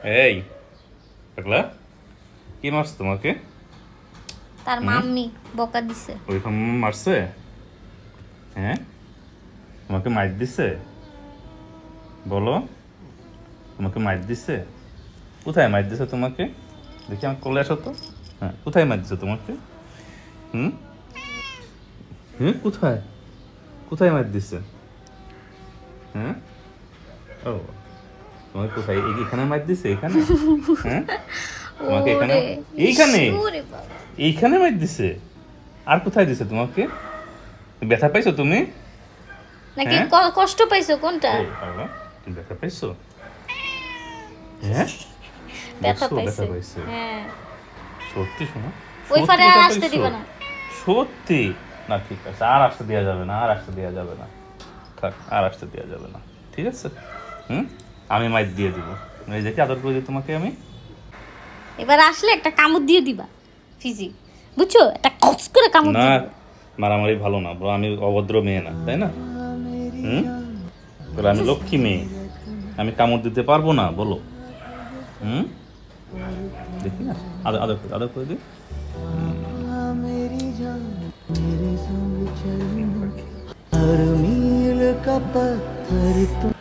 এই পাগলা, কি মারছে তোমাকে? তার মাম্মি বকা দিছে। ওই মারছে? হ্যাঁ, তোমাকে মার দিছে? বলো, তোমাকে মার দিছে? কোথায় মার দিছে তোমাকে? দেখি আমার কোলে আসো তো। হ্যাঁ, কোথায় মার দিছে তোমাকে? হুম হুম, কোথায় কোথায় মার দিছে? হ্যাঁ, ও, তোমাকে কোথায়? এখানে মার দিছে? এখানে? হ্যাঁ, তোমাকে এখানে, ওরে এইখানে, ওরে বাবা, এইখানে মার দিছে? আর কোথায় দিছে তোমাকে? ব্যথা পাইছো তুমি? নাকি হ্যাঁ, কষ্ট পাইছো কোনটা? এই পাগলা, তুমি ব্যথা পাইছো? হ্যাঁ, ব্যথা বলছো ব্যথা পাইছে। পাইছে? হ্যাঁ, সত্যি শোনো, ওই সত্যি ফারে আর ব্যথা আসতে পাইছো? দিবা না। সত্যি? না, ঠিক আছে, আর আসতে দেওয়া যাবে না, আর আসতে দেওয়া যাবে না। থাক, আর আসতে দেওয়া যাবে না, ঠিক আছে? হুম, আমি মাইর দিয়ে দিব। এই দেখি আদর করে দিই তোমাকে আমি। এবার আসলে একটা কামড় দিয়ে দিবা ফিজি, বুঝছো? একটা খচ করে কামড় না, দিয়ে দিবা। মারামারি ভালো না ব্রো, আমি অভদ্র মেয়ে না, তাই না? হুম, তাহলে আমি লক্ষ্মী মেয়ে, আমি কামড় দিতে পারবো না বলো? হুম, দেখি না, আদর আদর করে, আদর করে দিই। मेरी जान मेरे संग चलना हर मील का पत्थर